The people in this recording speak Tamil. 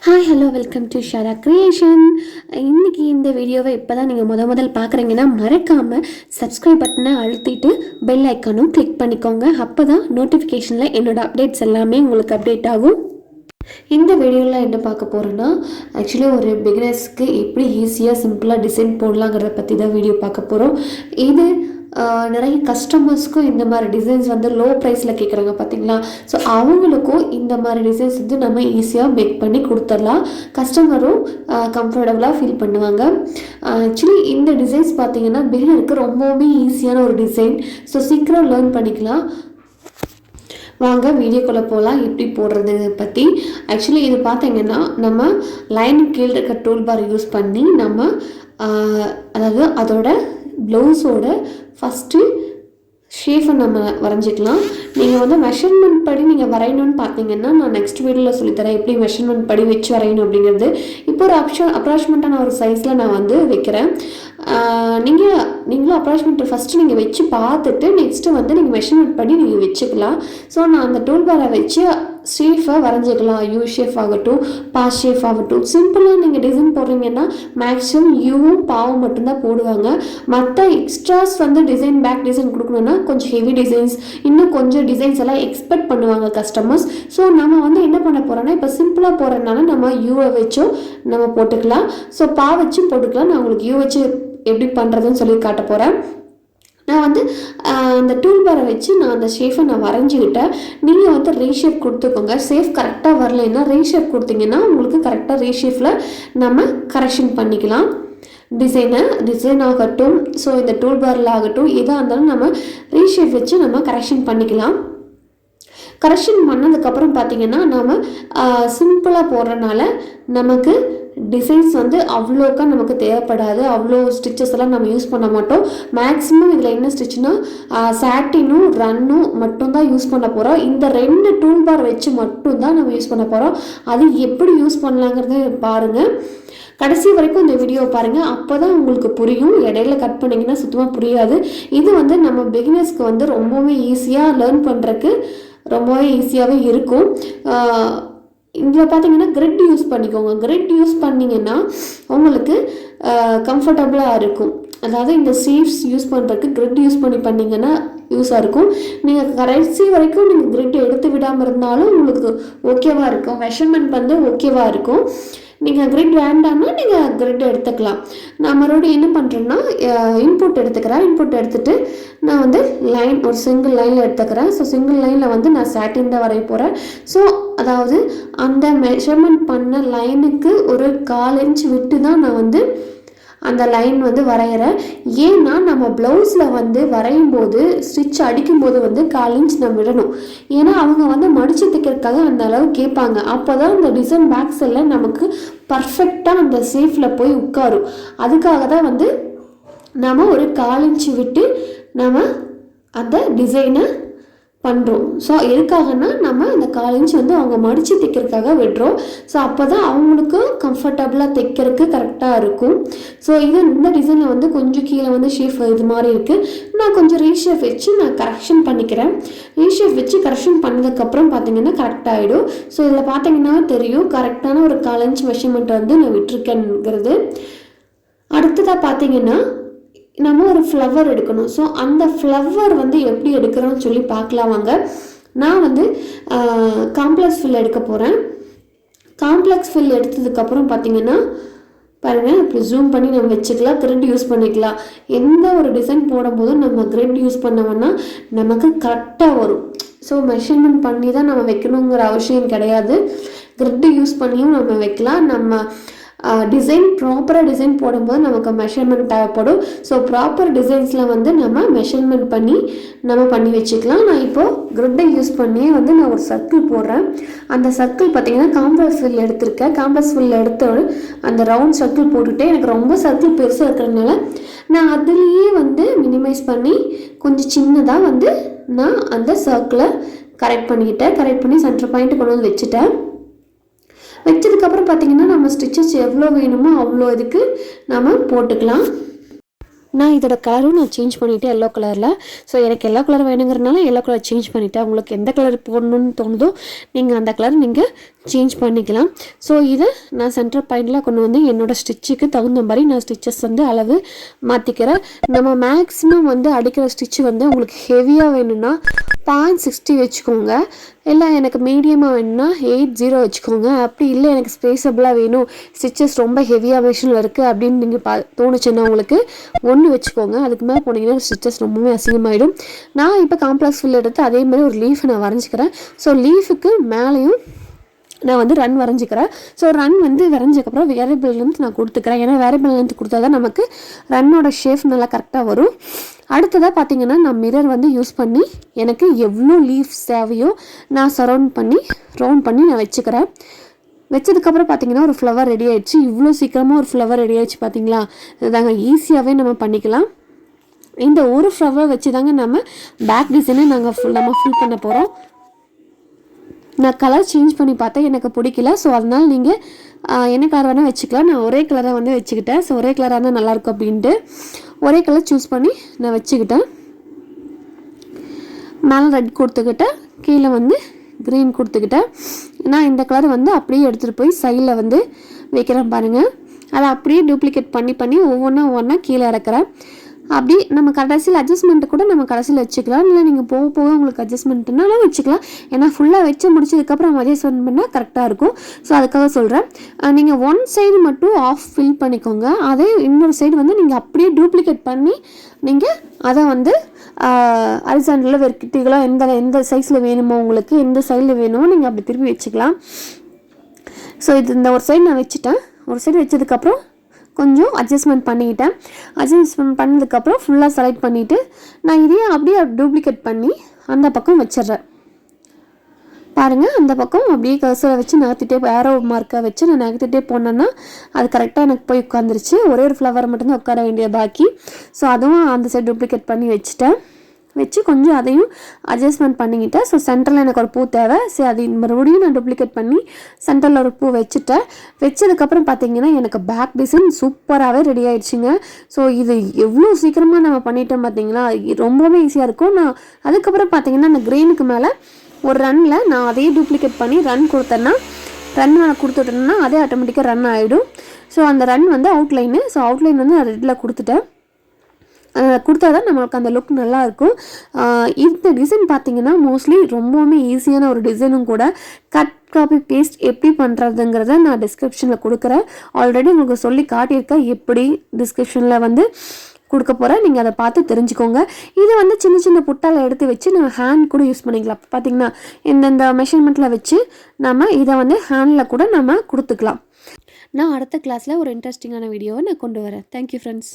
Hi hello welcome to Shara creation. இன்றைக்கி இந்த வீடியோவை இப்போ தான் நீங்கள் முதல் பார்க்குறீங்கன்னா மறக்காமல் சப்ஸ்கிரைப் பட்டனை அழுத்திட்டு பெல் ஐக்கானும் கிளிக் பண்ணிக்கோங்க. அப்போ தான் நோட்டிஃபிகேஷனில் என்னோடய அப்டேட்ஸ் எல்லாமே உங்களுக்கு அப்டேட் ஆகும். இந்த வீடியோவில் என்ன பார்க்க போகிறோன்னா, ஆக்சுவலி ஒரு பிகினர்ஸ்க்கு எப்படி ஈஸியாக சிம்பிளாக டிசைன் போடலாங்கிறத பற்றி தான் வீடியோ பார்க்க போகிறோம். இது நிறைய கஸ்டமர்ஸ்க்கும் இந்த மாதிரி டிசைன்ஸ் வந்து லோ ப்ரைஸில் கேட்குறாங்க பார்த்தீங்களா. ஸோ அவங்களுக்கும் இந்த மாதிரி டிசைன்ஸ் வந்து நம்ம ஈஸியாக மேக் பண்ணி கொடுத்துடலாம். கஸ்டமரும் கம்ஃபர்டபுளாக ஃபீல் பண்ணுவாங்க. ஆக்சுவலி இந்த டிசைன்ஸ் பார்த்தீங்கன்னா பிகினருக்கு ரொம்பவுமே ஈஸியான ஒரு டிசைன். ஸோ சீக்கிரம் லேர்ன் பண்ணிக்கலாம். வாங்க வீடியோக்குள்ளே போகலாம் எப்படி போடுறது பற்றி. ஆக்சுவலி இது பார்த்தீங்கன்னா நம்ம லைன் கீழே இருக்க டூல் பார் யூஸ் பண்ணி நம்ம அதாவது அதோட ப்ளவுஸோட ஃபஸ்ட்டு ஷேஃபை நம்ம வரைஞ்சிக்கலாம். நீங்கள் வந்து மெஷர்மெண்ட் படி நீங்கள் வரையணும்னு பார்த்தீங்கன்னா நான் நெக்ஸ்ட் வீடியோவில் சொல்லித்தரேன் எப்படி மெஷர்மெண்ட் படி வச்சு வரையணும் அப்படிங்கிறது. இப்போ ஒரு அப்ராக்சிமேட்டான ஒரு சைஸில் நான் வந்து வைக்கிறேன். நீங்களும் அப்ராக்சிமேட் ஃபஸ்ட்டு நீங்கள் வச்சு பார்த்துட்டு நெக்ஸ்ட்டு வந்து நீங்கள் மெஷர்மெண்ட் பண்ணி நீங்கள் வச்சுக்கலாம். ஸோ நான் அந்த டூல் பாரை வச்சு ஷேஃபை வரைஞ்சிக்கலாம். யூ ஷேஃப் ஆகட்டும், பாஸ் ஷேஃப் ஆகட்டும். சிம்பிளாக நீங்கள் டிசைன் போடுறீங்கன்னா மேக்ஸிமம் யூவும் பாவும் மட்டும்தான் போடுவாங்க. மற்ற எக்ஸ்ட்ராஸ் வந்து டிசைன் பேக் டிசைன் கொடுக்கணுன்னா கொஞ்சம் ஹெவி டிசைன்ஸ் இன்னும் கொஞ்சம் டிசைன்ஸ் எல்லாம் எக்ஸ்பெக்ட் பண்ணுவாங்க கஸ்டமர்ஸ். ஸோ நம்ம வந்து என்ன பண்ண போகிறோன்னா இப்போ சிம்பிளாக போகிறதுனால நம்ம யூவை வச்சும் நம்ம போட்டுக்கலாம். ஸோ பா வச்சும் போட்டுக்கலாம். நான் உங்களுக்கு யூ வச்சு எப்படி பண்ணுறதுன்னு சொல்லி காட்ட போகிறேன். நான் வந்து அந்த டூல் பாரை வச்சு நான் அந்த ஷேஃபை நான் வரைஞ்சிக்கிட்டேன். நீங்கள் வந்து ரீஷேப் கொடுத்துக்கோங்க. ஷேஃப் கரெக்டாக வரலைன்னா ரீஷேப் கொடுத்தீங்கன்னா உங்களுக்கு கரெக்டாக ரீஷேஃபில் நம்ம கரெக்ஷன் பண்ணிக்கலாம். டிசைன் ஆகட்டும், ஸோ இந்த டூல் பாரில் ஆகட்டும், எதாக இருந்தாலும் நம்ம ரீஷேப் வச்சு நம்ம கரெக்ஷன் பண்ணிக்கலாம். கரெக்ஷன் பண்ணதுக்கப்புறம் பார்த்திங்கன்னா நம்ம சிம்பிளாக போடுறதுனால நமக்கு டிசைன்ஸ் வந்து அவ்வளோக்கா நமக்கு தேவைப்படாது. அவ்வளோ ஸ்டிச்சஸ் எல்லாம் நம்ம யூஸ் பண்ண மாட்டோம். மேக்ஸிமம் இதில் என்ன ஸ்டிச்சுனா சாட்டினும் ரன்னும் மட்டும்தான் யூஸ் பண்ண போகிறோம். இந்த 2 டூல் பார் வச்சு மட்டும்தான் நம்ம யூஸ் பண்ண போகிறோம். அது எப்படி யூஸ் பண்ணலாங்கிறது பாருங்கள். கடைசி வரைக்கும் இந்த வீடியோ பாருங்கள். அப்போ தான் உங்களுக்கு புரியும். இடையில கட் பண்ணிங்கன்னா சுத்தமாக புரியாது. இது வந்து நம்ம பிகினர்ஸ்க்கு வந்து ரொம்பவே ஈஸியாக லேர்ன் பண்ணுறதுக்கு ரொம்பவே ஈஸியாகவே இருக்கும். இதில் பார்த்தீங்கன்னா கிரிட் யூஸ் பண்ணிக்கோங்க. கிரிட் யூஸ் பண்ணிங்கன்னா உங்களுக்கு கம்ஃபர்டபுளாக இருக்கும். அதாவது இந்த ஷேப்ஸ் யூஸ் பண்ணுறதுக்கு கிரிட் யூஸ் பண்ணிங்கன்னா யூஸாக இருக்கும். நீங்கள் கடைசி வரைக்கும் நீங்கள் கிரிட் எடுத்து விடாமல் இருந்தாலும் உங்களுக்கு ஓகேவாக இருக்கும். மெஷர்மெண்ட் வந்து ஓகேவாக இருக்கும். நீங்கள் கிரிட் வேண்டாம்னா நீங்கள் கிரிட் எடுத்துக்கலாம். நான் மறுபடியும் என்ன பண்ணுறேன்னா இன்புட் எடுத்துக்கிறேன். இன்புட் எடுத்துகிட்டு நான் வந்து லைன் ஒரு சிங்கிள் லைனில் எடுத்துக்கிறேன். ஸோ சிங்கிள் லைனில் வந்து நான் சாட்டின் தான் வரைய போகிறேன். ஸோ அதாவது அந்த மெஷர்மெண்ட் பண்ண லைனுக்கு ஒரு 1/4 இன்ச் விட்டு தான் நான் வந்து அந்த லைன் வந்து வரைகிறேன். ஏன்னா நம்ம ப்ளவுஸில் வந்து வரையும் போது ஸ்டிச் அடிக்கும்போது வந்து 1/4 இன்ச் நம்ம விடணும். ஏன்னா அவங்க வந்து மடித்து தைக்கிறதுக்காக அந்த அளவு கேட்பாங்க. அப்போ தான் அந்த டிசைன் பேக் சைடில் நமக்கு பர்ஃபெக்டாக அந்த ஷேஃபில் போய் உட்காரும். அதுக்காக தான் வந்து நம்ம ஒரு 1/4 இன்ச் விட்டு நம்ம அந்த டிசைனை பண்ணுறோம். ஸோ எதுக்காகனா நம்ம அந்த 1/4 இன்ச் வந்து அவங்க மடித்து தைக்கிறதுக்காக விடுறோம். ஸோ அப்போ தான் அவங்களுக்கும் கம்ஃபர்டபுளாக தைக்கிறதுக்கு கரெக்டாக இருக்கும். ஸோ இந்த டிசைனில் வந்து கொஞ்சம் கீழே வந்து ஷேஃப் இது மாதிரி இருக்குது. நான் கொஞ்சம் ரீஷேப் வச்சு நான் கரெக்ஷன் பண்ணிக்கிறேன். ரீஷேப் வச்சு கரெக்ஷன் பண்ணதுக்கப்புறம் பார்த்தீங்கன்னா கரெக்டாகிடும். ஸோ இதில் பார்த்தீங்கன்னா தெரியும் கரெக்டான ஒரு 1/4 இன்ச் மெஷர்மெண்ட் வந்து நான் விட்டுருக்கேங்கிறது. அடுத்ததாக பார்த்தீங்கன்னா நம்ம ஒரு ஃப்ளவர் எடுக்கணும். ஸோ அந்த ஃப்ளவர் வந்து எப்படி எடுக்கிறோன்னு சொல்லி பார்க்கலாம் வாங்க. நான் வந்து காம்ப்ளெக்ஸ் ஃபில் எடுக்க போகிறேன். காம்ப்ளெக்ஸ் ஃபில் எடுத்ததுக்கப்புறம் பார்த்திங்கன்னா பாருங்கள் இப்படி ஜூம் பண்ணி நம்ம வச்சுக்கலாம். கிரிட் யூஸ் பண்ணிக்கலாம். எந்த ஒரு டிசைன் போடும்போதும் நம்ம கிரிட் யூஸ் பண்ணோம்னா நமக்கு கரெக்டாக வரும். ஸோ மெஷர்மெண்ட் பண்ணி தான் நம்ம வைக்கணுங்கிற அவசியம் கிடையாது. கிரிட் யூஸ் பண்ணியும் நம்ம வைக்கலாம். நம்ம டிசைன் ப்ராப்பராக டிசைன் போடும்போது நமக்கு மெஷர்மெண்ட் தேவைப்படும். ஸோ ப்ராப்பர் டிசைன்ஸில் வந்து நம்ம மெஷர்மெண்ட் பண்ணி நம்ம பண்ணி வச்சுக்கலாம். நான் இப்போது கிரிட்டை யூஸ் பண்ணி வந்து நான் ஒரு சர்க்கிள் போடுறேன். அந்த சர்க்கிள் பார்த்திங்கன்னா காம்ப்ளெக்ஸ் ஃபில் எடுத்திருக்கேன். காம்ப்ளெக்ஸ் ஃபில் எடுத்த அந்த ரவுண்ட் சர்க்கிள் போட்டுகிட்டே எனக்கு ரொம்ப சர்க்கிள் பெருசாக இருக்கிறதுனால நான் அதுலேயே வந்து மினிமைஸ் பண்ணி கொஞ்சம் சின்னதாக வந்து நான் அந்த சர்க்கிளை கரெக்ட் பண்ணி சென்டர் பாயிண்ட் கொண்டு வந்து வச்சுட்டேன். வச்சதுக்கப்புறம் பார்த்திங்கன்னா நம்ம ஸ்டிச்சஸ் எவ்வளோ வேணுமோ அவ்வளோ இதுக்கு நம்ம போட்டுக்கலாம். நான் இதோட கலரும் நான் சேஞ்ச் பண்ணிவிட்டேன் எல்லோ கலரில். ஸோ எனக்கு எல்லோ கலர் வேணுங்கிறனால எல்லோ கலர் சேஞ்ச் பண்ணிவிட்டேன். உங்களுக்கு எந்த கலர் போடணுன்னு தோணுதோ நீங்கள் அந்த கலர் நீங்கள் சேஞ்ச் பண்ணிக்கலாம். ஸோ இதை நான் சென்டர் பாயிண்டில் கொண்டு வந்து என்னோடய ஸ்டிச்சுக்கு தகுந்த மாதிரி நான் ஸ்டிச்சஸ் வந்து அளவு மாற்றிக்கிறேன். நம்ம மேக்ஸிமம் வந்து அடிக்கிற ஸ்டிச்சு வந்து உங்களுக்கு ஹெவியாக வேணும்னா 0.60 வச்சுக்கோங்க. இல்லை எனக்கு மீடியமாக வேணும்னா 80 வச்சுக்கோங்க. அப்படி இல்லை எனக்கு ஸ்பேஸபிளாக வேணும், ஸ்டிச்சஸ் ரொம்ப ஹெவியாக மிஷினில் இருக்குது அப்படின்னு நீங்கள் தோணுச்சுன்னா உங்களுக்கு 1 வச்சுக்கோங்க. அதுக்கு மேலே போனீங்கன்னா ஸ்டிச்சஸ் ரொம்பவே அசிங்கமாயிடும். நான் இப்போ காம்ப்ளெக்ஸ் ஃபில் எடுத்து அதே மாதிரி ஒரு லீஃப் நான் வரைஞ்சிக்கிறேன். ஸோ லீஃபுக்கு மேலேயும் நான் வந்து ரன் வரைஞ்சிக்கிறேன். ஸோ ரன் வந்து வரைஞ்சதுக்கப்புறம் வேரியபிள் லென்த் நான் கொடுத்துக்கிறேன். ஏன்னா வேரியபிள் லென்த் கொடுத்தா தான் நமக்கு ரன்னோட ஷேப் நல்லா கரெக்டாக வரும். அடுத்ததாக பார்த்தீங்கன்னா நான் மிரர் வந்து யூஸ் பண்ணி எனக்கு எவ்வளோ லீஃப்ஸ் தேவையோ நான் ரவுண்ட் பண்ணி நான் வச்சுக்கிறேன். வச்சதுக்கப்புறம் பார்த்தீங்கன்னா ஒரு ஃப்ளவர் ரெடி ஆகிடுச்சு. இவ்வளோ சீக்கிரமாக ஒரு ஃப்ளவர் ரெடி ஆகிடுச்சு பார்த்தீங்களா? இதுதாங்க ஈஸியாகவே நம்ம பண்ணிக்கலாம். இந்த ஒரு ஃப்ளவர் வச்சு தாங்க நம்ம பேக் டிசைனை நம்ம ஃபில் பண்ண போகிறோம். நான் கலர் சேஞ்ச் பண்ணி பார்த்தேன், எனக்கு பிடிக்கல. ஸோ அதனால் நீங்கள் என்ன கலர் வேணால் வச்சுக்கலாம். நான் ஒரே கலரை வந்து வச்சுக்கிட்டேன். ஸோ ஒரே கலராக இருந்தால் நல்லாயிருக்கும் அப்படின்ட்டு ஒரே கலர் சூஸ் பண்ணி நான் வச்சுக்கிட்டேன். மேலே ரெட் கொடுத்துக்கிட்டேன், கீழே வந்து க்ரீன் கொடுத்துக்கிட்டேன். நான் இந்த கலர் வந்து அப்படியே எடுத்துகிட்டு போய் சைடில் வந்து வைக்கிறேன் பாருங்கள். அதை அப்படியே டூப்ளிகேட் பண்ணி ஒவ்வொன்றா கீழே இறக்குறேன். அப்படி நம்ம கடைசியில் அட்ஜஸ்ட்மெண்ட்டு கூட நம்ம கடைசியில் வச்சுக்கலாம். இல்லை நீங்கள் போக உங்களுக்கு அட்ஜஸ்ட்மெண்ட்டுனாலும் வச்சுக்கலாம். ஏன்னா ஃபுல்லாக வச்சு முடிச்சதுக்கப்புறம் அட்ஜஸ்ட்மெண்ட் பண்ணால் கரெக்டாக இருக்கும். ஸோ அதுக்காக சொல்கிறேன். நீங்கள் ஒன் சைடு மட்டும் ஆஃப் ஃபில் பண்ணிக்கோங்க. அதே இன்னொரு சைடு வந்து நீங்கள் அப்படியே டூப்ளிகேட் பண்ணி நீங்கள் அதை வந்து ஹரிசாண்டலில் வெறுக்கிட்டீங்களோ எந்த சைஸில் வேணுமோ உங்களுக்கு எந்த சைடில் வேணுமோ நீங்கள் அப்படி திருப்பி வச்சுக்கலாம். ஸோ இது இந்த ஒரு சைடு நான் வச்சுட்டேன். ஒரு சைடு வச்சதுக்கப்புறம் கொஞ்சம் அட்ஜஸ்ட்மெண்ட் பண்ணிக்கிட்டேன். அட்ஜஸ்ட்மெண்ட் பண்ணதுக்கப்புறம் ஃபுல்லாக செலக்ட் பண்ணிவிட்டு நான் இதையும் அப்படியே டூப்ளிகேட் பண்ணி அந்த பக்கம் வச்சிடுறேன். பாருங்கள், அந்த பக்கம் அப்படியே கர்சரை வச்சு நகர்த்திட்டே ஏரோ மார்க்கை வச்சு நான் நகர்த்திட்டே போனேன்னா அது கரெக்டாக எனக்கு போய் உட்காந்துருச்சு. ஒரே ஒரு ஃப்ளவர் மட்டும்தான் உட்கார வேண்டிய பாக்கி. ஸோ அதுவும் அந்த சைடு டூப்ளிகேட் பண்ணி வச்சு கொஞ்சம் அதையும் அட்ஜஸ்ட்மெண்ட் பண்ணிக்கிட்டேன். ஸோ சென்டரில் எனக்கு ஒரு பூ தேவை. சரி, அது மறுபடியும் நான் டூப்ளிகேட் பண்ணி சென்டரில் ஒரு பூ வச்சுட்டேன். வச்சதுக்கப்புறம் பார்த்தீங்கன்னா எனக்கு பேக் டிசைன் சூப்பராகவே ரெடி ஆகிடுச்சிங்க. ஸோ இது எவ்வளோ சீக்கிரமாக நம்ம பண்ணிட்டோம் பார்த்தீங்களா? ரொம்பவே ஈஸியாக இருக்கும். நான் அதுக்கப்புறம் பார்த்தீங்கன்னா அந்த க்ரீனுக்கு மேலே ஒரு ரன்னில் நான் அதையே டூப்ளிகேட் பண்ணி ரன் கொடுத்துட்டேன்னா அதே ஆட்டோமேட்டிக்காக ரன் ஆகிடும். ஸோ அந்த ரன் வந்து அவுட்லைனு. ஸோ அவுட்லைன் வந்து நான் ரெட்டில் கொடுத்துட்டேன். கொடுத்தா தான் நம்மளுக்கு அந்த லுக் நல்லாயிருக்கும். இந்த டிசைன் பார்த்திங்கன்னா மோஸ்ட்லி ரொம்பவுமே ஈஸியான ஒரு டிசைனும் கூட. கட் காப்பி பேஸ்ட் எப்படி பண்ணுறதுங்கிறத நான் டிஸ்கிரிப்ஷனில் கொடுக்குறேன். ஆல்ரெடி உங்களுக்கு சொல்லி காட்டியிருக்கேன், எப்படி டிஸ்கிரிப்ஷனில் வந்து கொடுக்க போகிறேன். நீங்கள் அதை பார்த்து தெரிஞ்சுக்கோங்க. இது வந்து சின்ன சின்ன புட்டால் எடுத்து வச்சு நம்ம ஹேண்ட் கூட யூஸ் பண்ணிக்கலாம். பார்த்திங்கன்னா இந்த மெஷர்மெண்ட்டில் வச்சு நம்ம இதை வந்து ஹேண்டில் கூட நம்ம கொடுத்துக்கலாம். நான் அடுத்த கிளாஸில் ஒரு இன்ட்ரெஸ்டிங்கான வீடியோவை நான் கொண்டு வரேன். Thank you friends.